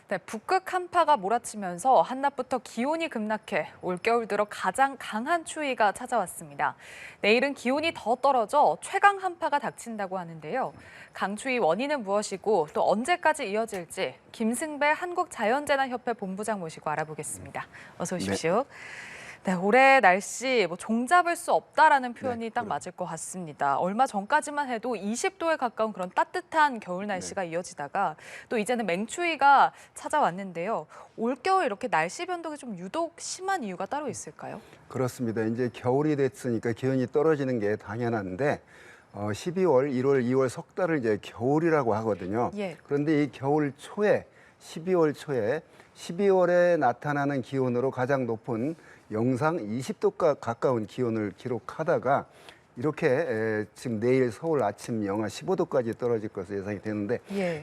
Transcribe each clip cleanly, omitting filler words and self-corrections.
네, 북극 한파가 몰아치면서 한낮부터 기온이 급락해 올겨울 들어 가장 강한 추위가 찾아왔습니다. 내일은 기온이 더 떨어져 최강 한파가 닥친다고 하는데요. 강추위 원인은 무엇이고 또 언제까지 이어질지 김승배 한국자연재난협회 본부장 모시고 알아보겠습니다. 어서 오십시오. 네, 올해 날씨 종잡을 수 없다라는 표현이 딱 맞을 것 같습니다. 얼마 전까지만 해도 20도에 가까운 그런 따뜻한 겨울 날씨가 이어지다가 또 이제는 맹추위가 찾아왔는데요. 올겨울 이렇게 날씨 변동이 좀 유독 심한 이유가 따로 있을까요? 그렇습니다. 이제 겨울이 됐으니까 기온이 떨어지는 게 당연한데 12월, 1월, 2월 석 달을 이제 겨울이라고 하거든요. 예. 그런데 이 겨울 초에 12월 초에 12월에 나타나는 기온으로 가장 높은 영상 20도가 가까운 기온을 기록하다가 이렇게 지금 내일 서울 아침 영하 15도까지 떨어질 것으로 예상이 되는데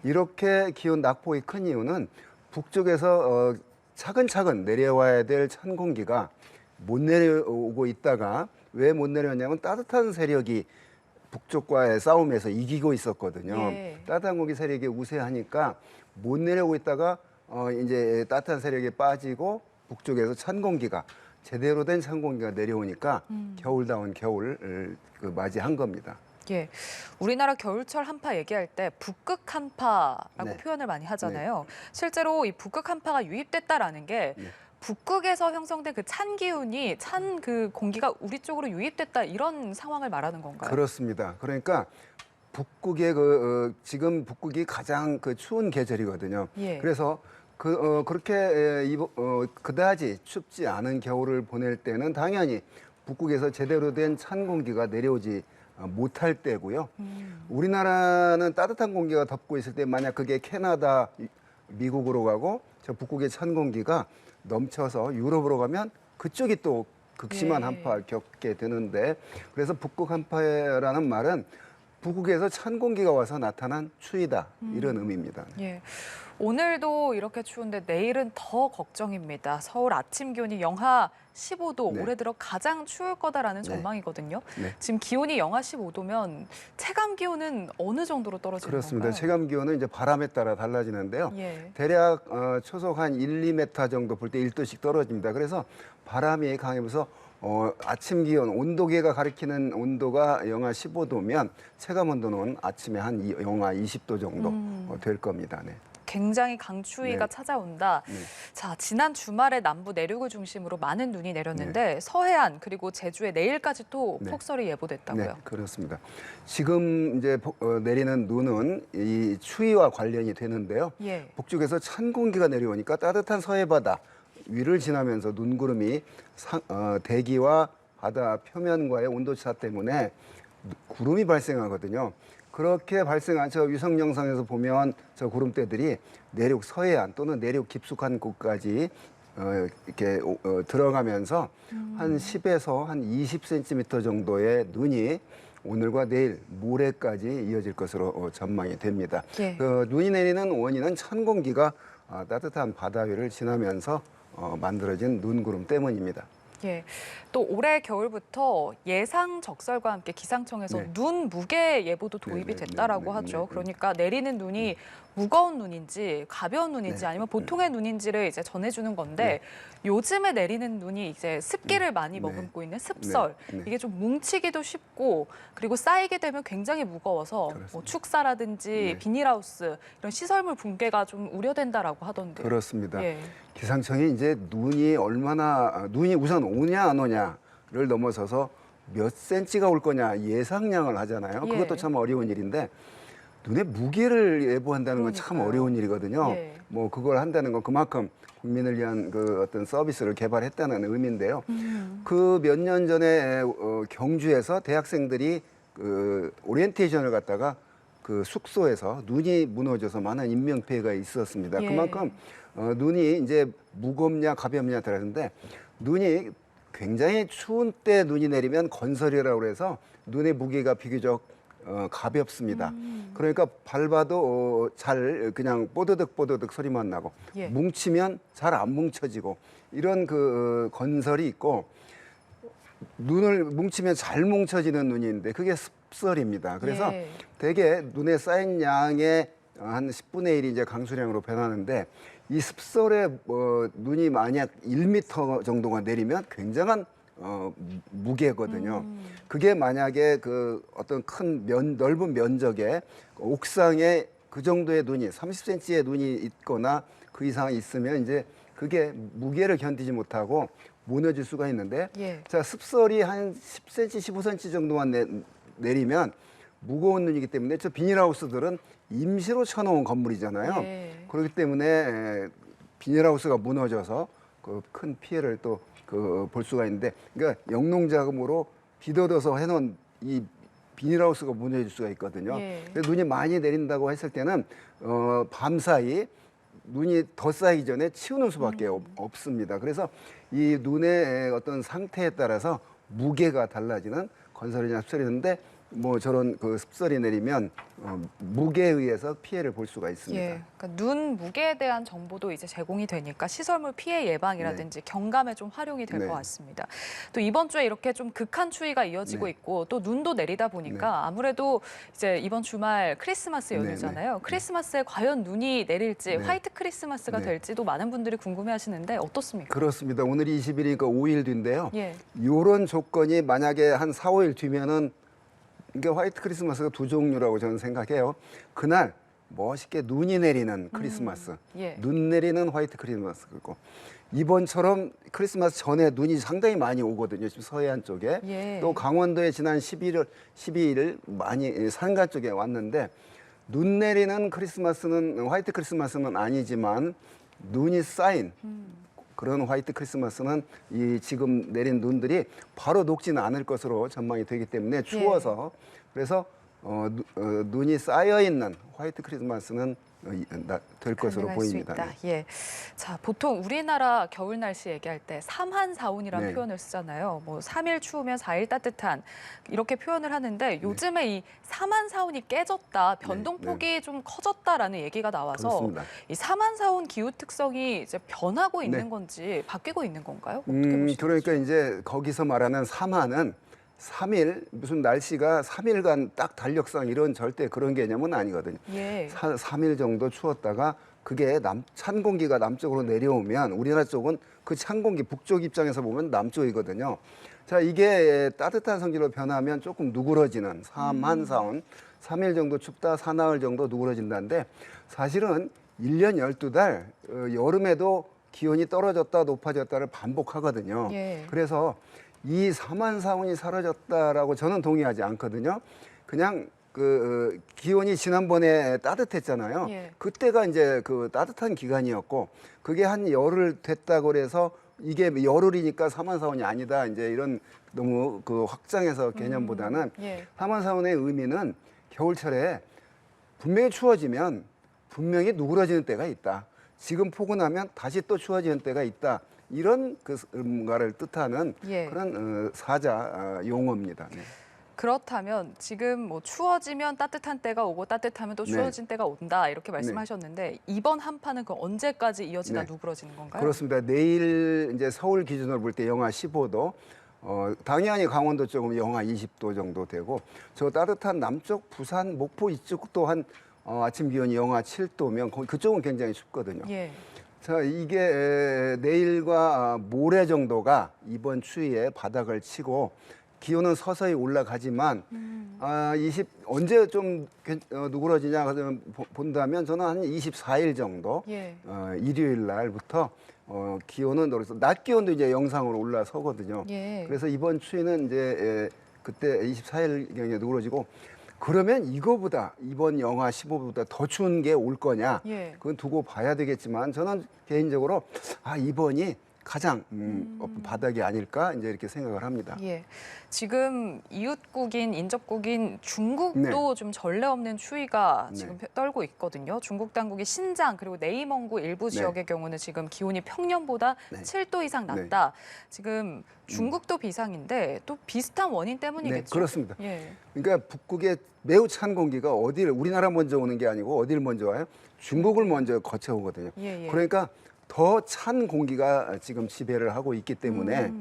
이렇게 기온 낙폭이 큰 이유는 북쪽에서 차근차근 내려와야 될 찬 공기가 못 내려오고 있다가 왜 못 내려오냐면 따뜻한 세력이 북쪽과의 싸움에서 이기고 있었거든요. 따뜻한 공기 세력이 우세하니까 못 내려오고 있다가 이제 따뜻한 세력이 빠지고 북쪽에서 찬 공기가 제대로 된 찬 공기가 내려오니까 겨울다운 겨울을 맞이한 겁니다. 예, 우리나라 겨울철 한파 얘기할 때 북극 한파라고 표현을 많이 하잖아요. 실제로 이 북극 한파가 유입됐다라는 게 북극에서 형성된 그 찬 기운이 찬 그 공기가 우리 쪽으로 유입됐다 이런 상황을 말하는 건가요? 그렇습니다. 그러니까 북극의 지금 북극이 가장 추운 계절이거든요. 그래서 그렇게 그다지 춥지 않은 겨울을 보낼 때는 당연히 북극에서 제대로 된 찬 공기가 내려오지 못할 때고요. 우리나라는 따뜻한 공기가 덮고 있을 때 만약 그게 캐나다, 미국으로 가고 저 북극의 찬 공기가 넘쳐서 유럽으로 가면 그쪽이 또 극심한 한파를 겪게 되는데 그래서 북극 한파라는 말은 북극에서 찬 공기가 와서 나타난 추위다 이런 의미입니다. 오늘도 이렇게 추운데 내일은 더 걱정입니다. 서울 아침 기온이 영하 15도, 올해 들어 가장 추울 거다라는 전망이거든요. 지금 기온이 영하 15도면 체감 기온은 어느 정도로 떨어지는 그렇습니다. 건가요? 체감 기온은 이제 바람에 따라 달라지는데요. 대략 초속 한 1, 2m 정도 불 때 1도씩 떨어집니다. 그래서 바람이 강하면서 아침 기온, 온도계가 가리키는 온도가 영하 15도면 체감 온도는 아침에 한 영하 20도 정도 될 겁니다. 굉장히 강추위가 찾아온다. 자, 지난 주말에 남부 내륙을 중심으로 많은 눈이 내렸는데 서해안 그리고 제주에 내일까지 또 폭설이 예보됐다고요. 네, 그렇습니다. 지금 이제 내리는 눈은 이 추위와 관련이 되는데요. 북쪽에서 찬 공기가 내려오니까 따뜻한 서해 바다 위를 지나면서 눈구름이 대기와 바다 표면과의 온도차 때문에 구름이 발생하거든요. 그렇게 발생한 저 위성 영상에서 보면 저 구름대들이 내륙 서해안 또는 내륙 깊숙한 곳까지 이렇게 들어가면서 한 10에서 한 20cm 정도의 눈이 오늘과 내일, 모레까지 이어질 것으로 전망이 됩니다. 눈이 내리는 원인은 찬 공기가 따뜻한 바다 위를 지나면서 만들어진 눈구름 때문입니다. 또 올해 겨울부터 예상 적설과 함께 기상청에서 눈 무게 예보도 도입이 됐다라고 하죠. 그러니까 내리는 눈이 무거운 눈인지 가벼운 눈인지 아니면 보통의 눈인지를 이제 전해주는 건데 요즘에 내리는 눈이 이제 습기를 많이 머금고 있는 습설 이게 좀 뭉치기도 쉽고 그리고 쌓이게 되면 굉장히 무거워서 축사라든지 비닐하우스 이런 시설물 붕괴가 좀 우려된다라고 하던데요. 그렇습니다. 기상청이 이제 눈이 우선 오냐 안 오냐를 넘어서서 몇 센치가 올 거냐 예상량을 하잖아요. 그것도 참 어려운 일인데 눈의 무게를 예보한다는 건 참 어려운 일이거든요. 뭐 그걸 한다는 건 그만큼 국민을 위한 어떤 서비스를 개발했다는 의미인데요. 그 몇 년 전에 경주에서 대학생들이 오리엔테이션을 갔다가 그 숙소에서 눈이 무너져서 많은 인명 피해가 있었습니다. 그만큼 눈이 이제 무겁냐 가볍냐 들었는데 눈이 굉장히 추운 때 눈이 내리면 건설이라고 해서 눈의 무게가 비교적 가볍습니다. 그러니까 밟아도 잘 그냥 뽀드득 뽀드득 소리만 나고 뭉치면 잘 안 뭉쳐지고 이런 건설이 있고 눈을 뭉치면 잘 뭉쳐지는 눈인데 그게 습설입니다. 그래서 대개 눈에 쌓인 양의 한 10분의 1이 이제 강수량으로 변하는데 이 습설에 눈이 만약 1m 정도가 내리면 굉장한 무게거든요. 그게 만약에 그 어떤 넓은 면적에 옥상에 그 정도의 눈이 30cm의 눈이 있거나 그 이상 있으면 이제 그게 무게를 견디지 못하고 무너질 수가 있는데 예. 자 습설이 한 10cm, 15cm 정도만 내리면 무거운 눈이기 때문에 저 비닐하우스들은 임시로 쳐놓은 건물이잖아요. 예. 그렇기 때문에 비닐하우스가 무너져서 그 큰 피해를 또 볼 수가 있는데, 그러니까 영농자금으로 비돋아서 해놓은 이 비닐하우스가 무너질 수가 있거든요. 예. 그래서 눈이 많이 내린다고 했을 때는 밤사이 눈이 더 쌓이기 전에 치우는 수밖에 없습니다. 그래서 이 눈의 어떤 상태에 따라서 무게가 달라지는 건설이나 습설이는데 뭐 저런 그 습설이 내리면 무게에 의해서 피해를 볼 수가 있습니다. 예, 그러니까 눈 무게에 대한 정보도 이제 제공이 되니까 시설물 피해 예방이라든지 경감에 좀 활용이 될 것 네. 같습니다. 또 이번 주에 이렇게 좀 극한 추위가 이어지고 네. 있고 또 눈도 내리다 보니까 아무래도 이제 이번 주말 크리스마스 네, 연휴잖아요. 크리스마스에 과연 눈이 내릴지 네. 화이트 크리스마스가 네. 될지도 많은 분들이 궁금해하시는데 어떻습니까? 그렇습니다. 오늘이 20일이니까 5일 뒤인데요. 예. 이런 조건이 만약에 한 4, 5일 뒤면은 이게 화이트 크리스마스가 두 종류라고 저는 생각해요. 그날 멋있게 눈이 내리는 크리스마스, 예. 눈 내리는 화이트 크리스마스 그리고 이번처럼 크리스마스 전에 눈이 상당히 많이 오거든요. 지금 서해안 쪽에 예. 또 강원도에 지난 12일 많이 산간 쪽에 왔는데 눈 내리는 크리스마스는 화이트 크리스마스는 아니지만 눈이 쌓인 그런 화이트 크리스마스는 이 지금 내린 눈들이 바로 녹지는 않을 것으로 전망이 되기 때문에 추워서 그래서 눈이 쌓여 있는 화이트 크리스마스는 될 것으로 가능할 보입니다. 수 있다. 네. 예. 자, 보통 우리나라 겨울 날씨 얘기할 때 삼한사온이라는 네. 표현을 쓰잖아요. 뭐 3일 추우면 4일 따뜻한 이렇게 표현을 하는데 요즘에 이 삼한사온이 깨졌다, 변동폭이 좀 커졌다라는 얘기가 나와서 그렇습니다. 이 삼한사온 기후 특성이 이제 변하고 있는 네. 건지 바뀌고 있는 건가요? 어떻게 보시죠? 그러니까 이제 거기서 말하는 삼한은 3일 무슨 날씨가 3일간 딱 달력상 이런 절대 그런 개념은 아니거든요. 예. 3일 정도 추웠다가 그게 찬 공기가 남쪽으로 내려오면 우리나라 쪽은 그 찬 공기 북쪽 입장에서 보면 남쪽이거든요. 자, 이게 따뜻한 성질로 변하면 조금 누그러지는 삼한사온 3일 정도 춥다 사나흘 정도 누그러진다는데 사실은 1년 12달 여름에도 기온이 떨어졌다 높아졌다를 반복하거든요. 예. 그래서 이 삼한사온이 사라졌다라고 저는 동의하지 않거든요. 그냥 그 기온이 지난번에 따뜻했잖아요. 예. 그때가 이제 그 따뜻한 기간이었고 그게 한 열흘 됐다고 그래서 이게 열흘이니까 삼한사온이 아니다. 이제 이런 너무 그 확장해서 개념보다는 예. 삼한사온의 의미는 겨울철에 분명히 추워지면 분명히 누그러지는 때가 있다. 지금 포근하면 다시 또 추워지는 때가 있다. 이런 뭔가를 뜻하는 예. 그런 사자 용어입니다. 네. 그렇다면 지금 뭐 추워지면 따뜻한 때가 오고 따뜻하면 또 네. 추워진 때가 온다 이렇게 말씀하셨는데 이번 한파는 그 언제까지 이어지다 네. 누그러지는 건가요? 그렇습니다. 내일 이제 서울 기준으로 볼 때 영하 15도, 당연히 강원도 쪽은 영하 20도 정도 되고 저 따뜻한 남쪽 부산, 목포 이쪽도 한 아침 기온이 영하 7도면 그쪽은 굉장히 춥거든요. 예. 자, 이게 내일과 모레 정도가 이번 추위에 바닥을 치고 기온은 서서히 올라가지만 언제 좀 누그러지냐 본다면 저는 한 24일 정도 예. 일요일 날부터 기온은 낮 기온도 이제 영상으로 올라서거든요. 예. 그래서 이번 추위는 이제 그때 24일경에 누그러지고 그러면 이거보다 이번 영하 15보다 더 추운 게 올 거냐? 예. 그건 두고 봐야 되겠지만 저는 개인적으로 이번이 가장 바닥이 아닐까 이제 이렇게 생각을 합니다. 예. 지금 이웃국인 인접국인 중국도 좀 전례 없는 추위가 지금 떨고 있거든요. 중국 당국이 신장 그리고 내이멍구 일부 지역의 경우는 지금 기온이 평년보다 7도 이상 낮다. 지금 중국도 비상인데 또 비슷한 원인 때문이겠죠. 네, 그렇습니다. 예. 그러니까 북극의 매우 찬 공기가 우리나라 먼저 오는 게 아니고 어디를 먼저 와요? 중국을 먼저 거쳐오거든요. 예, 예. 그러니까 더 찬 공기가 지금 지배를 하고 있기 때문에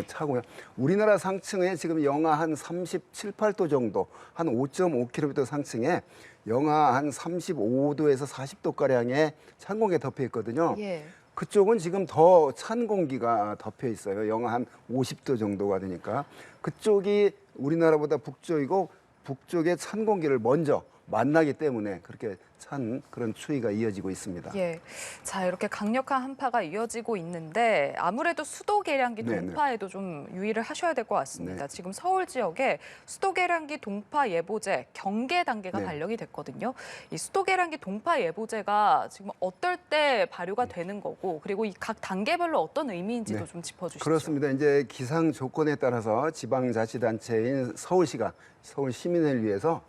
차고요. 우리나라 상층에 지금 영하 한 37, 8도 정도, 한 5.5km 상층에 영하 한 35도에서 40도 가량의 찬 공기가 덮여 있거든요. 예. 그쪽은 지금 더 찬 공기가 덮여 있어요. 영하 한 50도 정도가 되니까. 그쪽이 우리나라보다 북쪽이고 북쪽의 찬 공기를 먼저 만나기 때문에 그렇게 찬 그런 추위가 이어지고 있습니다. 예. 자, 이렇게 강력한 한파가 이어지고 있는데 아무래도 수도 계량기 네네. 동파에도 좀 유의를 하셔야 될 것 같습니다. 네. 지금 서울 지역에 수도 계량기 동파 예보제 경계 단계가 네. 발령이 됐거든요. 이 수도 계량기 동파 예보제가 지금 어떨 때 발효가 되는 거고 그리고 이 각 단계별로 어떤 의미인지도 네. 좀 짚어주시죠. 그렇습니다. 이제 기상 조건에 따라서 지방자치단체인 서울시가 서울 시민을 위해서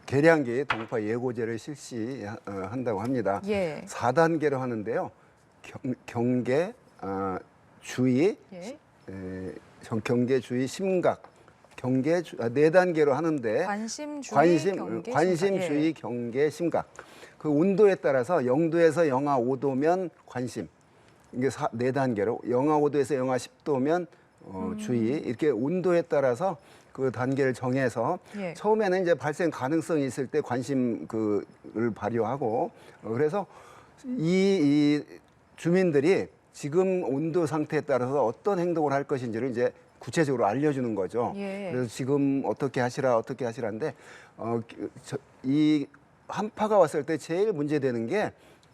계량기 동파 예고제를 실시한다고 합니다. 예. 4단계로 하는데요. 경계, 주의, 예. 경계, 주의, 심각, 경계, 4단계로 하는데 관심, 주의, 관심, 경계, 관심, 심각. 예. 주의, 경계, 심각. 그 온도에 따라서 0도에서 영하 5도면 관심. 이게 4단계로 영하 5도에서 영하 10도면 주의. 이렇게 온도에 따라서 그 단계를 정해서 예. 처음에는 이제 발생 가능성이 있을 때 관심 그를 발휘하고 그래서 이 주민들이 지금 온도 상태에 따라서 어떤 행동을 할 것인지를 이제 구체적으로 알려주는 거죠. 예. 그래서 지금 어떻게 하시라는데 이 한파가 왔을 때 제일 문제되는 게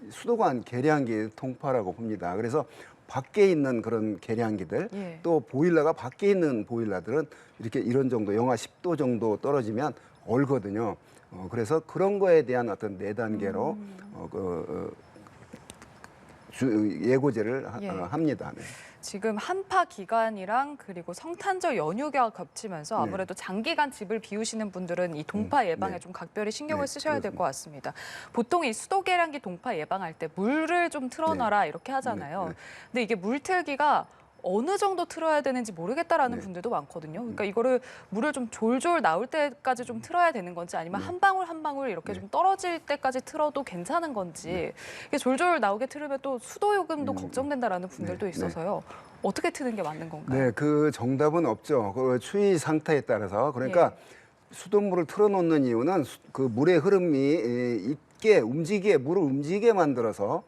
수도관 계량기 동파라고 봅니다. 그래서 밖에 있는 그런 계량기들 예. 또 보일러가 밖에 있는 보일러들은 이렇게 이런 정도 영하 10도 정도 떨어지면 얼거든요. 그래서 그런 거에 대한 어떤 4단계로 예고제를 예. 합니다. 네. 지금 한파 기간이랑 그리고 성탄절 연휴가 겹치면서 네. 아무래도 장기간 집을 비우시는 분들은 이 동파 예방에 네. 좀 각별히 신경을 네, 쓰셔야 될 것 같습니다. 보통 이 수도 계량기 동파 예방할 때 물을 좀 틀어놔라 이렇게 하잖아요. 네, 네. 근데 이게 물 틀기가 어느 정도 틀어야 되는지 모르겠다라는 네. 분들도 많거든요. 그러니까 이거를 물을 좀 졸졸 나올 때까지 좀 틀어야 되는 건지 아니면 한 방울 한 방울 이렇게 좀 떨어질 때까지 틀어도 괜찮은 건지 이게 졸졸 나오게 틀으면 또 수도 요금도 걱정된다라는 분들도 네, 있어서요. 어떻게 트는 게 맞는 건가요? 네, 그 정답은 없죠. 그 추위 상태에 따라서 그러니까 수돗물을 틀어놓는 이유는 그 물의 흐름이 있게 움직이게 물을 움직이게 만들어서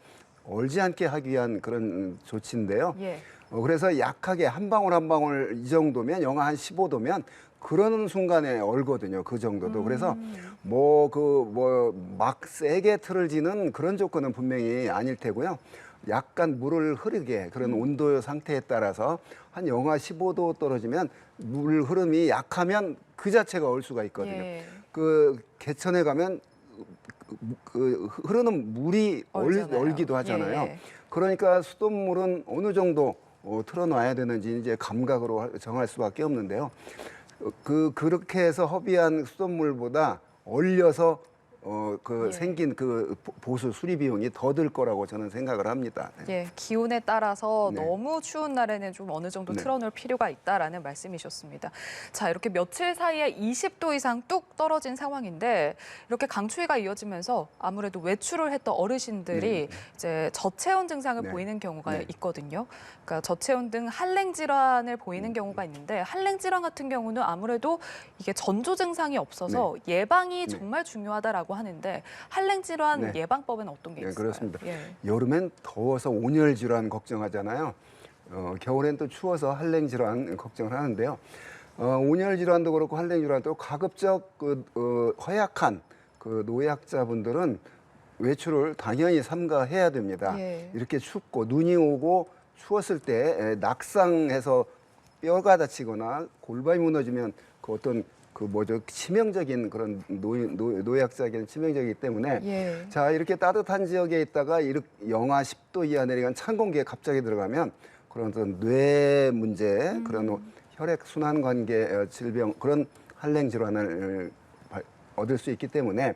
얼지 않게 하기 위한 그런 조치인데요. 예. 그래서 약하게 한 방울 한 방울 이 정도면 영하 한 15도면 그러는 순간에 얼거든요. 그 정도도. 그래서 막 세게 틀을 지는 그런 조건은 분명히 아닐 테고요. 약간 물을 흐르게 그런 온도 상태에 따라서 한 영하 15도 떨어지면 물 흐름이 약하면 그 자체가 얼 수가 있거든요. 예. 그 개천에 가면 그 흐르는 물이 얼잖아요. 얼기도 하잖아요. 예. 그러니까 수돗물은 어느 정도 틀어놔야 되는지 이제 감각으로 정할 수밖에 없는데요. 그렇게 해서 허비한 수돗물보다 얼려서 예. 생긴 그 보수 수리 비용이 더 들 거라고 저는 생각을 합니다. 네. 예, 기온에 따라서 네. 너무 추운 날에는 좀 어느 정도 네. 틀어놓을 필요가 있다라는 말씀이셨습니다. 자, 이렇게 며칠 사이에 20도 이상 뚝 떨어진 상황인데 이렇게 강추위가 이어지면서 아무래도 외출을 했던 어르신들이 이제 저체온 증상을 네. 보이는 경우가 네. 있거든요. 그러니까 저체온 등 한랭 질환을 보이는 경우가 있는데 한랭 질환 같은 경우는 아무래도 이게 전조 증상이 없어서 예방이 네. 정말 중요하다라고 하는데 한랭 질환 네. 예방법은 어떤 게 네, 있을까요? 그렇습니다. 예. 여름엔 더워서 온열 질환 걱정하잖아요. 겨울엔 또 추워서 한랭 질환 걱정을 하는데요. 온열 질환도 그렇고 한랭 질환도 가급적 허약한 그 노약자분들은 외출을 당연히 삼가해야 됩니다. 예. 이렇게 춥고 눈이 오고 추웠을 때 낙상해서 뼈가 다치거나 골반이 무너지면 그 어떤 치명적인 그런 노약자에게는 치명적이기 때문에 예. 자 이렇게 따뜻한 지역에 있다가 영하 10도 이하 내려간 찬 공기에 갑자기 들어가면 그런 어떤 뇌 문제, 그런 혈액 순환 관계 질병 그런 한랭 질환을 얻을 수 있기 때문에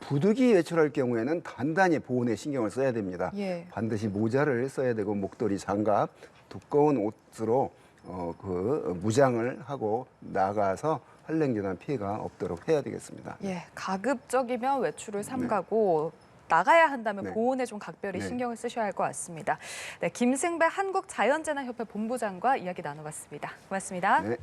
부득이 외출할 경우에는 단단히 보온에 신경을 써야 됩니다. 예. 반드시 모자를 써야 되고 목도리, 장갑, 두꺼운 옷으로 무장을 하고 나가서 한랭 질환 피해가 없도록 해야 되겠습니다. 예, 가급적이면 외출을 삼가고 나가야 한다면 네. 보온에 좀 각별히 네. 신경을 쓰셔야 할 것 같습니다. 네, 김승배 한국자연재난협회 본부장과 이야기 나눠봤습니다. 고맙습니다. 네.